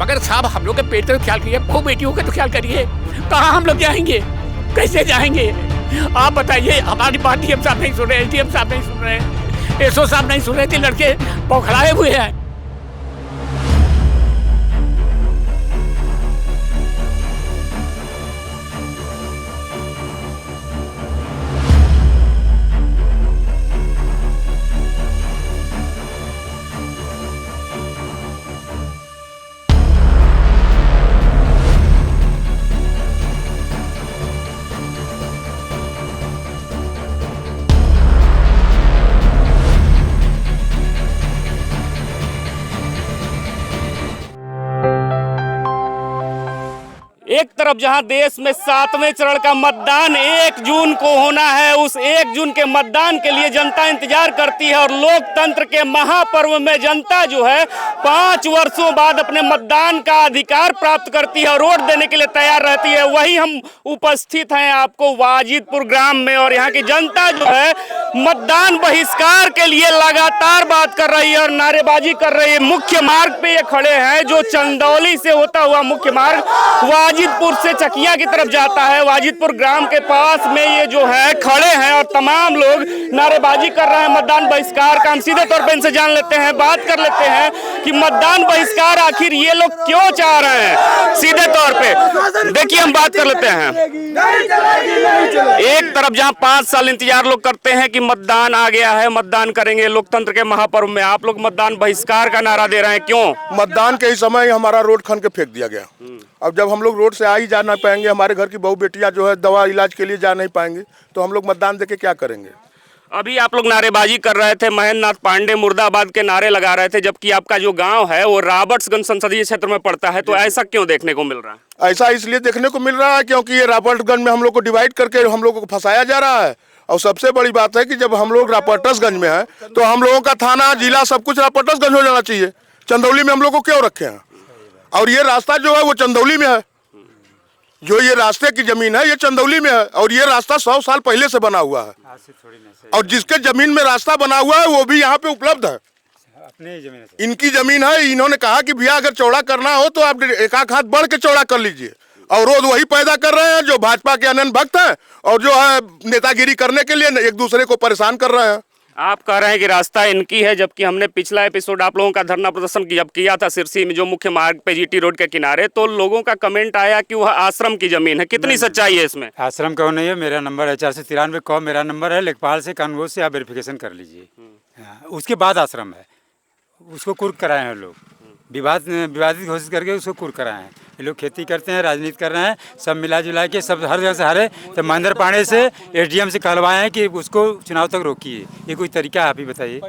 अगर साहब हम लोग के पेट का ख्याल करिए, बहु बेटियों का तो ख्याल करिए, कहाँ हम लोग जाएंगे, कैसे जाएंगे? आप बताइए। हमारी बात डीएम साहब नहीं सुन रहे, एसडीएम साहब नहीं सुन रहे, एसओ साहब नहीं सुन रहे थे, लड़के बौखलाए हुए हैं। एक तरफ जहां देश में 7वें चरण का मतदान 1 जून को होना है, उस 1 जून के मतदान के लिए जनता इंतजार करती है और लोकतंत्र के महापर्व में जनता जो है 5 वर्षों बाद अपने मतदान का अधिकार प्राप्त करती है और वोट देने के लिए तैयार रहती है। वही हम उपस्थित हैं आपको वाजिदपुर ग्राम में और यहाँ की जनता जो है मतदान बहिष्कार के लिए लगातार बात कर रही है और नारेबाजी कर रही है। मुख्य मार्ग पे ये खड़े हैं, जो चंदौली से होता हुआ मुख्य मार्ग वाजिदपुर से चकिया की तरफ जाता है। वाजिदपुर ग्राम के पास में ये जो है खड़े हैं और तमाम लोग नारेबाजी कर रहे हैं मतदान बहिष्कार का। हम सीधे तौर पे इनसे जान लेते हैं, बात कर लेते हैं कि मतदान बहिष्कार आखिर ये लोग क्यों चाह रहे हैं। सीधे तौर पे देखिए, हम बात कर लेते हैं। एक तरफ जहां 5 साल इंतजार लोग करते हैं कि मतदान आ गया है, मतदान करेंगे लोकतंत्र के महापर्व में, आप लोग मतदान बहिष्कार का नारा दे रहे हैं, क्यों? मतदान के ही समय हमारा रोड खन के फेंक दिया गया। अब जब हम लोग रोड से आ ही जा नहीं पाएंगे, हमारे घर की बहू बेटियां जो है दवा इलाज के लिए जा नहीं पाएंगे, तो हम लोग मतदान देके क्या करेंगे? अभी आप लोग नारेबाजी कर रहे थे, महेंद्र नाथ पांडे मुर्दाबाद के नारे लगा रहे थे, जबकि आपका जो गांव है वो रॉबर्ट्सगंज संसदीय क्षेत्र में पड़ता है, तो ऐसा क्यों देखने को मिल रहा है? ऐसा इसलिए देखने को मिल रहा है क्योंकि ये रॉबर्ट्सगंज में हम लोग को डिवाइड करके हम लोगों को फंसाया जा रहा है। और सबसे बड़ी बात है कि जब हम लोग रॉबर्ट्सगंज में है तो हम लोगों का थाना जिला सब कुछ रॉबर्ट्सगंज हो जाना चाहिए। चंदौली में हम लोग को क्यों रखे हैं? और ये रास्ता जो है वो चंदौली में है, जो ये रास्ते की जमीन है ये चंदौली में है और ये रास्ता 100 साल पहले से बना हुआ है। और जिसके जमीन में रास्ता बना हुआ है वो भी यहाँ पे उपलब्ध है, अपनी जमीन है, इनकी जमीन है। इन्होंने कहा कि भैया अगर चौड़ा करना हो तो आप एक आध हाथ बढ़ के चौड़ा कर लीजिए, और रोज वही पैदा कर रहे हैं जो भाजपा के अनन्य भक्त हैं और जो है नेतागिरी करने के लिए एक दूसरे को परेशान कर रहे हैं। आप कह रहे हैं कि रास्ता इनकी है, जबकि हमने पिछला एपिसोड आप लोगों का धरना प्रदर्शन जब किया था सिरसी में, जो मुख्य मार्ग पे जीटी रोड के किनारे, तो लोगों का कमेंट आया कि वह आश्रम की जमीन है। कितनी सच्चाई है इसमें? आश्रम कौन नहीं है, मेरा नंबर है 493 कौ मेरा नंबर है, लेखपाल से कानून से आप वेरिफिकेशन कर लीजिए। उसके बाद आश्रम है, उसको कुर्क कराए हैं लोग, विवादित घोषित करके उसको कुर्क कराए हैं। ये लोग खेती करते हैं, राजनीति कर रहे हैं, सब मिला जुला के सब हर जगह से हारे। तो महेंद्र पांडे से एसडीएम से कहलवाए हैं कि उसको चुनाव तक रोकिए। ये कोई तरीका है? आप ही बताइए।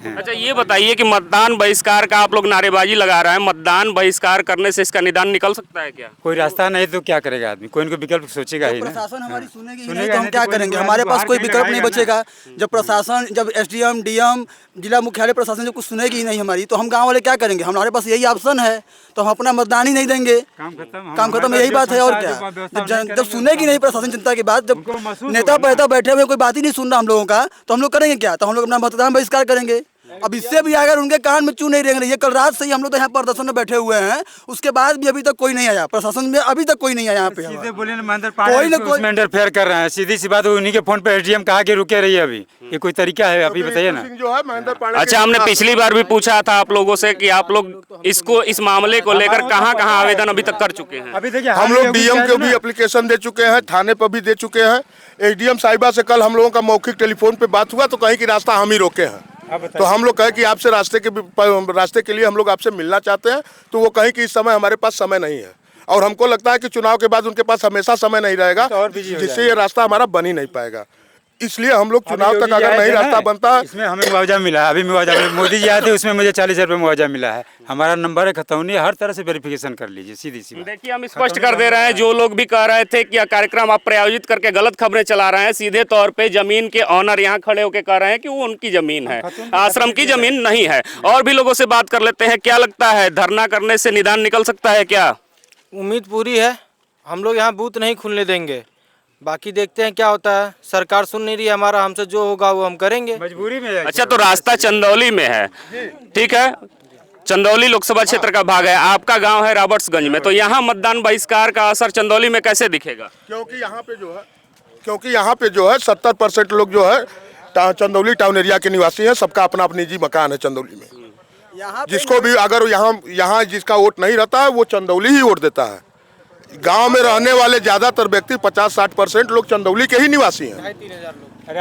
अच्छा ये बताइए कि मतदान बहिष्कार का आप लोग नारेबाजी लगा रहे हैं, मतदान बहिष्कार करने से इसका निदान निकल सकता है क्या? कोई रास्ता नहीं तो क्या करेगा आदमी, कोई इनको विकल्प सोचेगा ही ना। प्रशासन हमारी सुनेगी ही नहीं तो हम क्या करेंगे? हमारे पास कोई विकल्प नहीं बचेगा। जब प्रशासन, जब एसडीएम, डीएम, जिला मुख्यालय प्रशासन जब कुछ सुनेगी ही नहीं हमारी, तो हम गाँव वाले क्या करेंगे? हमारे पास यही ऑप्शन है, तो हम अपना मतदान ही नहीं देंगे। काम खत्म, यही बात है। और क्या? जब सुनेगी नहीं प्रशासन जनता की बात, जब नेता पैदा बैठे हुए कोई बात ही नहीं सुन रहा हम लोगों का, तो हम लोग करेंगे क्या? तो हम लोग अपना मतदान बहिष्कार करेंगे। अब इससे भी अगर उनके कान में चू नहीं रहेंगे, ये कल रात से ही हम लोग तो यहाँ प्रदर्शन में बैठे हुए हैं, उसके बाद भी अभी तक कोई नहीं आया प्रशासन में, अभी तक कोई नहीं आया यहाँ पे। सीधे बोले ना महेंद्र पांडे उसमें इंटरफेयर कर रहे हैं, सीधी सी बात। उन्हीं के फोन पे एसडीएम कहा कि रुके रहिए अभी। ये कोई तरीका है? अभी बताइए ना। जो है महेंद्र पांडे, अच्छा हमने पिछली बार भी पूछा था आप लोगों से कि आप लोग इसको, इस मामले को लेकर कहाँ आवेदन अभी तक कर चुके हैं? अभी देखिए हम लोग डीएम को भी एप्लीकेशन दे चुके हैं, थाने पर भी दे चुके हैं। एसडीएम साहिबा से कल हम लोगों का मौखिक टेलीफोन पे बात हुआ तो कहीं कि रास्ता हम ही रोके हैं। तो हम लोग कहे कि आपसे रास्ते के लिए हम लोग आपसे मिलना चाहते हैं, तो वो कहीं कि इस समय हमारे पास समय नहीं है। और हमको लगता है कि चुनाव के बाद उनके पास हमेशा समय नहीं रहेगा, जिससे ये रास्ता हमारा बन ही नहीं पाएगा। इसलिए हम लोग चुनाव तक अगर नहीं रास्ता बनता। इसमें हमें मुआवजा मिला है, अभी मुआवजा मिला, मोदी जी आए थे उसमें मुझे 40,000 रुपये मुआवजा मिला है। हमारा नंबर है खतौनी, हर तरह से वेरिफिकेशन कर लीजिए, सीधी सी बात। देखिए हम स्पष्ट कर दे रहे हैं, जो लोग भी कह रहे थे कि यह कार्यक्रम आप प्रायोजित करके गलत खबरें चला रहे हैं, सीधे तौर पे जमीन के ऑनर यहाँ खड़े होकर कह रहे हैं कि वो उनकी जमीन है, आश्रम की जमीन नहीं है। और भी लोगों से बात कर लेते हैं, क्या लगता है धरना करने से निदान निकल सकता है क्या? उम्मीद पूरी है, हम लोग यहाँ बूथ नहीं खुलने देंगे, बाकी देखते हैं क्या होता है। सरकार सुन नहीं रही है हमारा, हमसे जो होगा वो हम करेंगे, मजबूरी में। अच्छा तो रास्ता चंदौली में है, ठीक है, चंदौली लोकसभा क्षेत्र का भाग है, आपका गांव है रॉबर्ट्सगंज में, तो यहाँ मतदान बहिष्कार का असर चंदौली में कैसे दिखेगा? क्योंकि यहाँ पे जो है 70% लोग जो है चंदौली टाउन एरिया के निवासी हैं। सबका अपना अपना निजी मकान है चंदौली में। जिसको भी अगर यहाँ जिसका वोट नहीं रहता है वो चंदौली ही वोट देता है। गांव में रहने वाले ज्यादातर व्यक्ति 50-60% लोग चंदौली के ही निवासी हैं।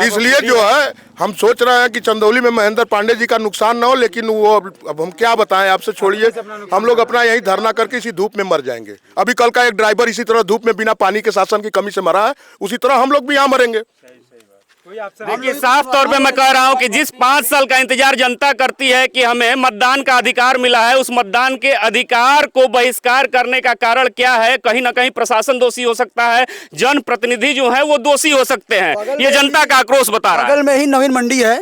इसलिए जो है हम सोच रहे हैं कि चंदौली में महेंद्र पांडे जी का नुकसान ना हो, लेकिन वो अब हम क्या बताएं आपसे, छोड़िए। हम लोग अपना यही धरना करके इसी धूप में मर जाएंगे। अभी कल का एक ड्राइवर इसी तरह धूप में बिना पानी के शासन की कमी से मरा है, उसी तरह हम लोग भी यहाँ मरेंगे। देखिए, साफ तौर पे मैं कह रहा हूं कि जिस 5 साल का इंतजार जनता करती है कि हमें मतदान का अधिकार मिला है, उस मतदान के अधिकार को बहिष्कार करने का कारण क्या है? कहीं ना कहीं प्रशासन दोषी हो सकता है, जनप्रतिनिधि जो है वो दोषी हो सकते हैं। ये जनता का आक्रोश बता रहा है। बगल में ही नवीन मंडी है।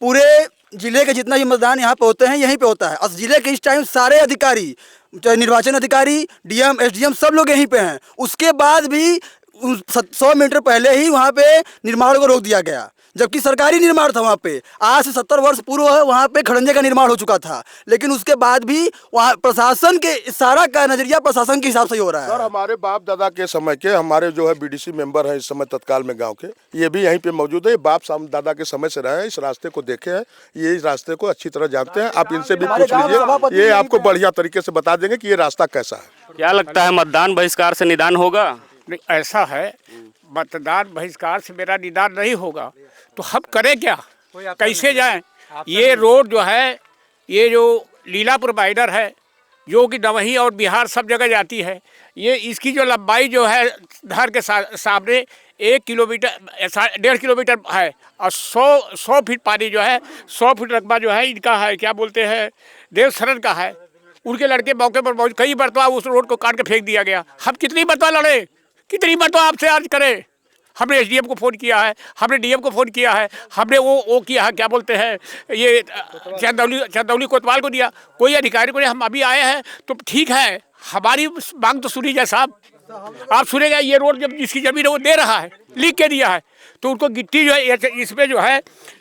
पूरे जिले के जितना भी मतदान यहाँ पे होते हैं यहीं पे होता है। और जिले के इस टाइम सारे अधिकारी, चाहे निर्वाचन अधिकारी, डीएम, एसडीएम, सब लोग यहीं पे हैं। उसके बाद भी 100 मीटर पहले ही वहाँ पे निर्माण को रोक दिया गया, जबकि सरकारी निर्माण था वहाँ पे। आज से 70 वर्ष पूर्व वहाँ पे खड़ंजे का निर्माण हो चुका था, लेकिन उसके बाद भी वहाँ प्रशासन के सारा का नजरिया प्रशासन के हिसाब से ही हो रहा है। सर, हमारे बाप दादा के समय के हमारे जो है बीडीसी मेंबर हैं इस समय तत्काल में गांव के, ये भी यहीं पे मौजूद है। बाप दादा के समय से रहे हैं, इस रास्ते को देखे हैं, ये इस रास्ते को अच्छी तरह जानते हैं। आप इनसे भी पूछ लीजिए, ये आपको बढ़िया तरीके से बता देंगे कि ये रास्ता कैसा है। क्या लगता है, मतदान बहिष्कार से निदान होगा? नहीं, ऐसा है, मतदान बहिष्कार से मेरा निदान नहीं होगा तो हम करें क्या, कैसे जाएं? ये रोड जो है, ये जो लीलापुर बाइडर है जो कि नवही और बिहार सब जगह जाती है, ये इसकी जो लंबाई जो है धार के सामने 1 किलोमीटर 1.5 किलोमीटर है और 100 फीट पानी जो है, 100 फीट रकबा जो है इनका है, क्या बोलते हैं, देवशरण का है। उनके लड़के मौके पर पहुँच, कई मरतबा उस रोड को काट के फेंक दिया गया। हम कितनी मरतबा लड़े, कितनी मरतबा आपसे अर्ज करें। हमने एसडीएम को फ़ोन किया है, हमने डीएम को फ़ोन किया है, हमने वो किया है, क्या बोलते हैं, ये चंदौली कोतवाल को दिया, कोई अधिकारी को नहीं। हम अभी आए हैं तो ठीक है, हमारी मांग तो सुनी जाए साहब। आप सुनेगा, ये रोड जब जिसकी जमीन है वो दे रहा है, लिख के दिया है, तो उनको गिट्टी जो है इसमें जो है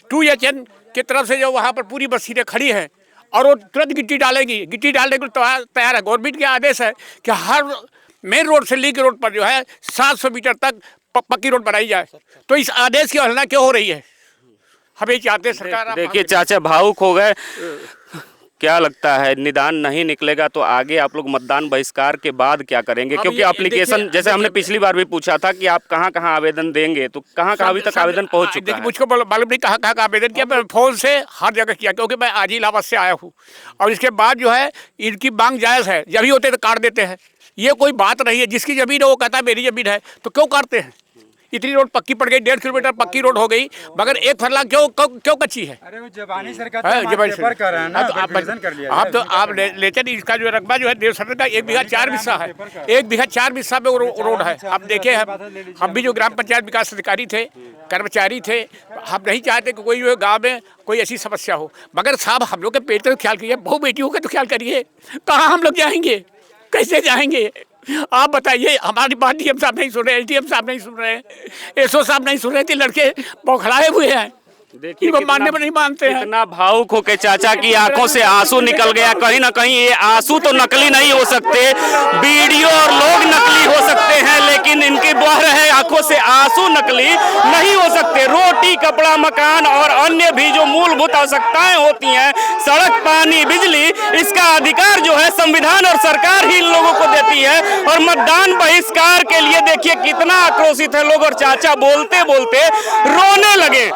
2HN की तरफ से जो वहाँ पर पूरी मशीनें खड़ी हैं और वो तुरंत गिट्टी डालेगी। गिट्टी डालने को तैयार है। गवर्नमेंट के आदेश है कि हर मेन रोड से लिंक रोड पर जो है 700 मीटर तक पक्की रोड बनाई जाए। तो इस आदेश की अवहेलना क्यों हो रही है? हमें चाहते सरकार। देखिए, चाचा भावुक हो गए। क्या लगता है, निदान नहीं निकलेगा तो आगे आप लोग मतदान बहिष्कार के बाद क्या करेंगे? क्योंकि एप्लीकेशन, जैसे हमने पिछली बार भी पूछा था कि आप कहाँ कहाँ आवेदन देंगे, तो कहाँ कहाँ अभी तक आवेदन पहुँच चुका है? मुझको मालूम नहीं कहाँ कहाँ आवेदन किया, मैं फ़ोन से हर जगह किया, क्योंकि मैं आज ही इलाहाबाद से आया हूँ। और इसके बाद जो है इनकी मांग जायज़ है, जब ही होते तो काट देते हैं। ये कोई बात नहीं है, जिसकी ज़मीन है वो कहता है मेरी ज़मीन है, तो क्यों काटते हैं? इतनी रोड पक्की पड़ गई, 1.5 किलोमीटर पक्की रोड हो गई, मगर 1 फरलांग क्यों कच्ची है? अरे वो जबानी सरकार कर रहा है ना, तो आप लेकिन इसका जो रकबा जो है देवसर का 1 बीघा 4 बिस्सा है, 1 बीघा 4 बिस्सा में रोड है। आप देखे, हम भी जो ग्राम पंचायत विकास अधिकारी थे, कर्मचारी थे, हम नहीं चाहते कि कोई जो गाँव में कोई ऐसी समस्या हो, मगर साहब हम लोग के पेट का ख्याल करिए, बहु बेटियों का तो ख्याल करिए। कहाँ हम लोग जाएंगे, कैसे जाएंगे? आप बताइए। हमारी बात डीएम साहब नहीं सुन रहे, एसडीएम साहब नहीं सुन रहे, एसओ साहब नहीं सुन रहे थे, लड़के बौखलाए हुए हैं, देखिए मानने में नहीं मानते हैं। इतना भावुक होके चाचा की आंखों से आंसू निकल गया। कहीं ना कहीं ये आंसू तो नकली नहीं हो सकते, वीडियो और लोग नकली हो सकते हैं, लेकिन इनकी बह रहे आंखों से आंसू नकली नहीं हो सकते। रोटी, कपड़ा, मकान और अन्य भी जो मूलभूत आवश्यकताएं होती हैं, सड़क, पानी, बिजली, इसका अधिकार जो है संविधान और सरकार ही इन लोगों को देती है। और मतदान बहिष्कार के लिए देखिए कितना आक्रोशित है लोग, और चाचा बोलते बोलते रोने लगे।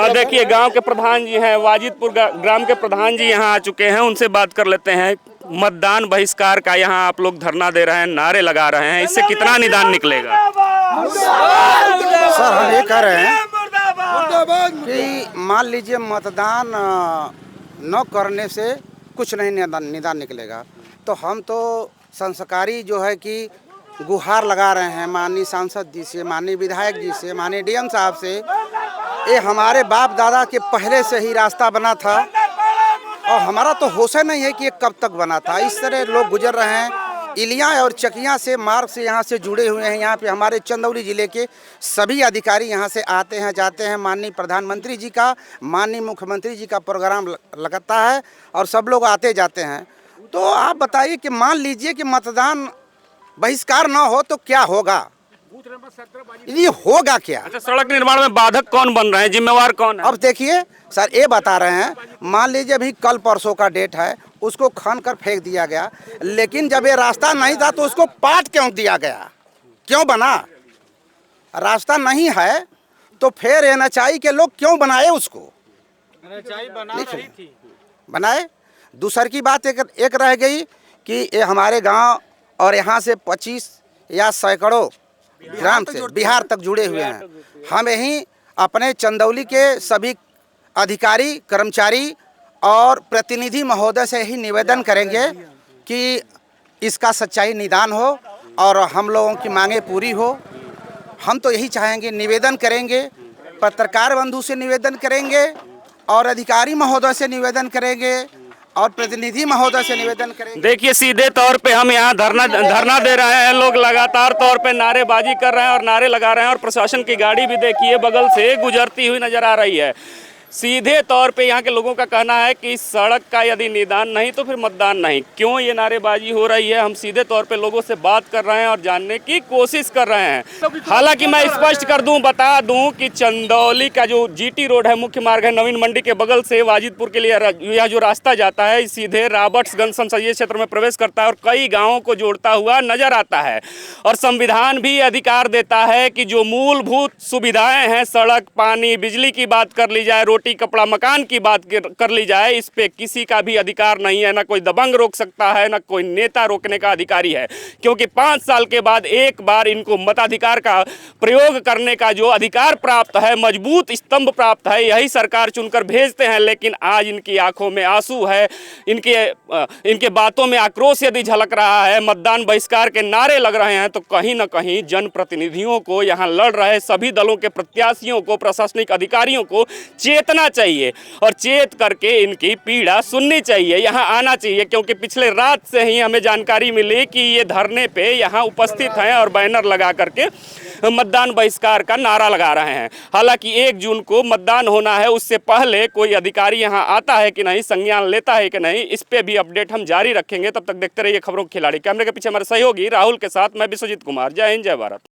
देखिए, गांव के प्रधान जी हैं, वाजिदपुर ग्राम के प्रधान जी यहाँ आ चुके हैं, उनसे बात कर लेते हैं। मतदान बहिष्कार का यहाँ आप लोग धरना दे रहे हैं, नारे लगा रहे हैं, इससे कितना निदान निकलेगा? सर, हम ये कह रहे हैं कि मान लीजिए मतदान न करने से कुछ नहीं निदान निकलेगा, तो हम तो संस्कारी जो है कि गुहार लगा रहे हैं माननीय सांसद जी से, माननीय विधायक जी से, माननीय डीएम साहब से। ये हमारे बाप दादा के पहले से ही रास्ता बना था और हमारा तो होश नहीं है कि ये कब तक बना था। इस तरह लोग गुजर रहे हैं, इलियां और चकियां से मार्ग से यहाँ से जुड़े हुए हैं। यहाँ पे हमारे चंदौली ज़िले के सभी अधिकारी यहाँ से आते हैं जाते हैं। माननीय प्रधानमंत्री जी का, माननीय मुख्यमंत्री जी का प्रोग्राम लगता है और सब लोग आते जाते हैं। तो आप बताइए कि मान लीजिए कि मतदान बहिष्कार ना हो तो क्या होगा, ये होगा क्या? अच्छा, सड़क निर्माण में बाधक कौन बन रहे हैं, जिम्मेवार कौन है? अब देखिए सर, ये बता रहे हैं, मान लीजिए अभी कल परसों का डेट है, उसको खन कर फेंक दिया गया, लेकिन जब ये रास्ता नहीं था तो उसको पाट क्यों दिया गया, क्यों बना? रास्ता नहीं है तो फिर एनएचआई के लोग क्यों बनाए उसको? बनाए। दूसर की बात एक रह गई कि ये हमारे गांव और यहाँ से 25 या सैकड़ों ग्राम से बिहार तक जुड़े हुए हैं। हम यहीं अपने चंदौली के सभी अधिकारी, कर्मचारी और प्रतिनिधि महोदय से यही निवेदन करेंगे कि इसका सच्चाई निदान हो और हम लोगों की मांगे पूरी हो। हम तो यही चाहेंगे, निवेदन करेंगे, पत्रकार बंधु से निवेदन करेंगे और अधिकारी महोदय से निवेदन करेंगे और प्रतिनिधि महोदय से निवेदन करेंगे। देखिए, सीधे तौर पे हम यहाँ धरना दे रहे हैं। लोग लगातार तौर पे नारेबाजी कर रहे हैं और नारे लगा रहे हैं और प्रशासन की गाड़ी भी देखिए बगल से गुजरती हुई नजर आ रही है। सीधे तौर पे यहाँ के लोगों का कहना है कि सड़क का यदि निदान नहीं तो फिर मतदान नहीं। क्यों ये नारेबाजी हो रही है, हम सीधे तौर पे लोगों से बात कर रहे हैं और जानने की कोशिश कर रहे हैं। हालांकि मैं स्पष्ट कर दूं, बता दूं कि चंदौली का जो जीटी रोड है, मुख्य मार्ग है, नवीन मंडी के बगल से वाजिदपुर के लिए यह जो रास्ता जाता है सीधे रॉबर्ट्सगंज संसदीय क्षेत्र में प्रवेश करता है और कई गाँवों को जोड़ता हुआ नजर आता है। और संविधान भी अधिकार देता है कि जो मूलभूत सुविधाएं हैं, सड़क, पानी, बिजली की बात कर ली जाए, रोटी, कपड़ा, मकान की बात कर ली जाए, इस पे किसी का भी अधिकार नहीं है। ना कोई दबंग रोक सकता है, ना कोई नेता रोकने का अधिकारी है, क्योंकि 5 साल के बाद एक बार इनको मताधिकार का प्रयोग करने का जो अधिकार प्राप्त है, मजबूत स्तंभ प्राप्त है, यही सरकार चुनकर भेजते हैं। लेकिन आज इनकी आंखों में आंसू है, इनके बातों में आक्रोश यदि झलक रहा है, मतदान बहिष्कार के नारे लग रहे हैं, तो कहीं ना कहीं जनप्रतिनिधियों को, यहाँ लड़ रहे सभी दलों के प्रत्याशियों को, प्रशासनिक अधिकारियों को चेतना चाहिए और चेत करके इनकी पीड़ा सुननी चाहिए, यहाँ आना चाहिए। क्योंकि पिछले रात से ही हमें जानकारी मिली कि ये धरने पे यहाँ उपस्थित हैं और बैनर लगा करके मतदान बहिष्कार का नारा लगा रहे हैं। हालांकि 1 जून को मतदान होना है, उससे पहले कोई अधिकारी यहाँ आता है कि नहीं, संज्ञान लेता है कि नहीं, इस पे भी अपडेट हम जारी रखेंगे। तब तक देखते रहिए खबरों के खिलाड़ी। कैमरे के पीछे हमारे सहयोगी राहुल के साथ मैं विश्वजीत कुमार। जय हिंद, जय भारत।